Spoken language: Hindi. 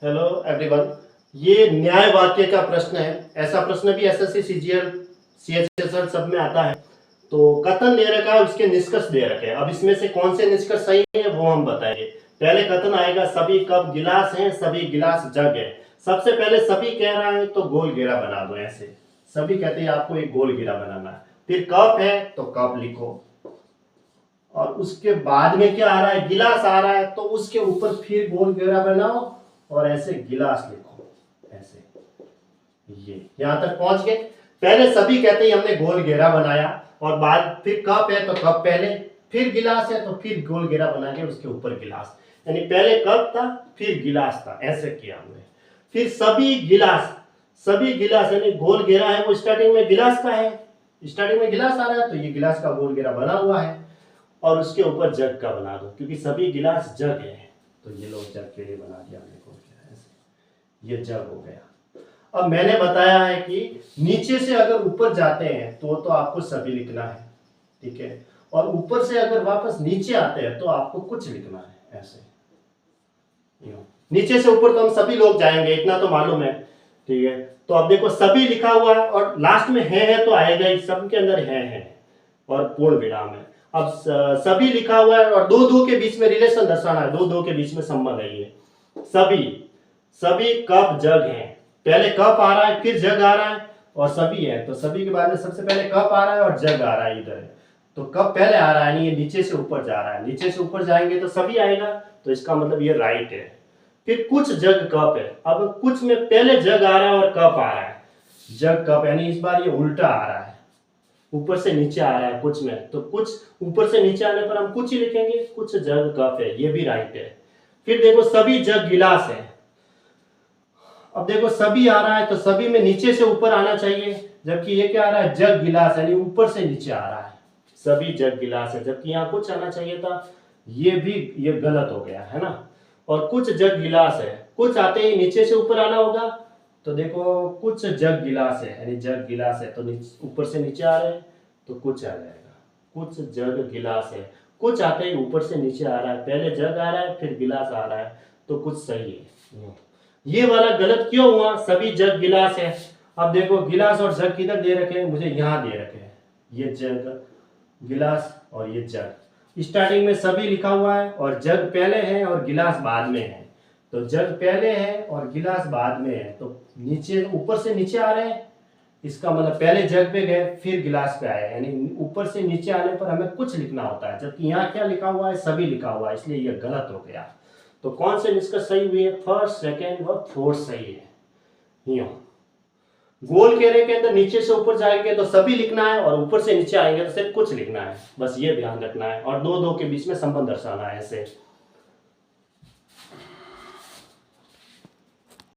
Hello everyone. ये न्याय वाक्य का प्रश्न है। ऐसा प्रश्न भी एसएससी सीजीएल सीएचएसएल सब में आता है। तो कथन दे रखा है, उसके निष्कर्ष दे रखे हैं। अब इसमें से कौन से निष्कर्ष सही है वो हम बताएंगे। पहले कथन आएगा, सभी कप गिलास हैं, सभी गिलास जग है। सबसे पहले सभी कह रहा है तो गोल घेरा बना दो। ऐसे सभी कहते हैं आपको एक गोल घेरा बनाना है। फिर कप है तो कप लिखो, और उसके बाद में क्या आ रहा है, गिलास आ रहा है, तो उसके ऊपर फिर गोल घेरा बनाओ और ऐसे गिलास लिखो। ऐसे ये यहां तक पहुंच गए। पहले सभी कहते हैं हमने गोल घेरा बनाया, और बाद फिर कप है तो कप पहले, फिर गिलास है तो फिर गोल घेरा बना के उसके ऊपर गिलास। यानी पहले कप था फिर गिलास था, ऐसे किया हमने। फिर सभी गिलास यानी गोल घेरा है वो स्टार्टिंग में गिलास का है, स्टार्टिंग में गिलास आ रहा है तो ये गिलास का गोल घेरा बना हुआ है। और उसके ऊपर जग का बना दो, क्योंकि सभी गिलास जग है तो ये लोग जग के लिए बना दिया हमने गोल घेरा। ऐसे ये जग हो गया। अब मैंने बताया है कि नीचे से अगर ऊपर जाते हैं तो आपको सभी लिखना है, ठीक है। और ऊपर से अगर वापस नीचे आते हैं तो आपको कुछ लिखना है। ऐसे नीचे से ऊपर तो हम सभी लोग जाएंगे, इतना तो मालूम है, ठीक है। तो अब देखो सभी लिखा हुआ है और लास्ट में है तो आएगा ही, सब के अंदर है और पूर्ण विराम है। अब सभी लिखा हुआ है और दो के बीच में रिलेशन दर्शाना है, दो के बीच में संबंध है। ये सभी कप जग हैं। पहले कप आ रहा है फिर जग आ रहा है और सभी है, तो सभी के बाद में सबसे पहले कप आ रहा है और जग आ रहा है इधर। तो कप पहले आ रहा है, नहीं ये नीचे से ऊपर जा रहा है, नीचे से ऊपर जाएंगे तो सभी आएगा, तो इसका मतलब ये राइट है। फिर कुछ जग कप है। अब कुछ में पहले जग आ रहा है और कप आ रहा है, जग कप, यानी इस बार ये उल्टा आ रहा है, ऊपर से नीचे आ रहा है कुछ में। तो कुछ ऊपर से नीचे आने पर हम कुछ ही लिखेंगे, कुछ जग कप है, ये भी राइट है। फिर देखो सभी जग गिलास है। अब देखो सभी आ रहा है तो सभी में नीचे से ऊपर आना चाहिए, जबकि ये क्या आ रहा है, जग गिलास, यानी ऊपर से नीचे आ रहा है। सभी जग गिलास है, जबकि यहाँ कुछ आना चाहिए था, ये गलत हो गया है ना। और कुछ जग गिलास है, कुछ आते ही नीचे से ऊपर आना होगा। तो देखो कुछ जग गिलास है, यानी जग गिलास है तो ऊपर से नीचे आ रहे हैं तो कुछ आ जाएगा। कुछ जग गिलास है, कुछ आते ही ऊपर से नीचे आ रहा है, पहले जग आ रहा है फिर गिलास आ रहा है, तो कुछ सही है। ये वाला गलत क्यों हुआ, सभी जग गिलास है। अब देखो गिलास और जग किधर दे रखे हैं, मुझे यहां दे रखे हैं, ये जग गिलास और ये जग। स्टार्टिंग में सभी लिखा हुआ है और जग पहले है और गिलास बाद में है। तो जग पहले है और गिलास बाद में है, तो नीचे ऊपर से नीचे आ रहे हैं, इसका मतलब पहले जग पे गए फिर गिलास पे आए, यानी ऊपर से नीचे आने पर हमें कुछ लिखना होता है, जबकि यहाँ क्या लिखा हुआ है, सभी लिखा हुआ है, इसलिए यह गलत हो गया। तो कौन से निष्कर्ष सही हुए, फर्स्ट सेकेंड व फोर्थ सही है। यूं गोल घेरे के अंदर नीचे से ऊपर जाएंगे तो सभी लिखना है और ऊपर से नीचे आएंगे तो सिर्फ कुछ लिखना है, बस ये ध्यान रखना है। और दो के बीच में संबंध दर्शाना है ऐसे।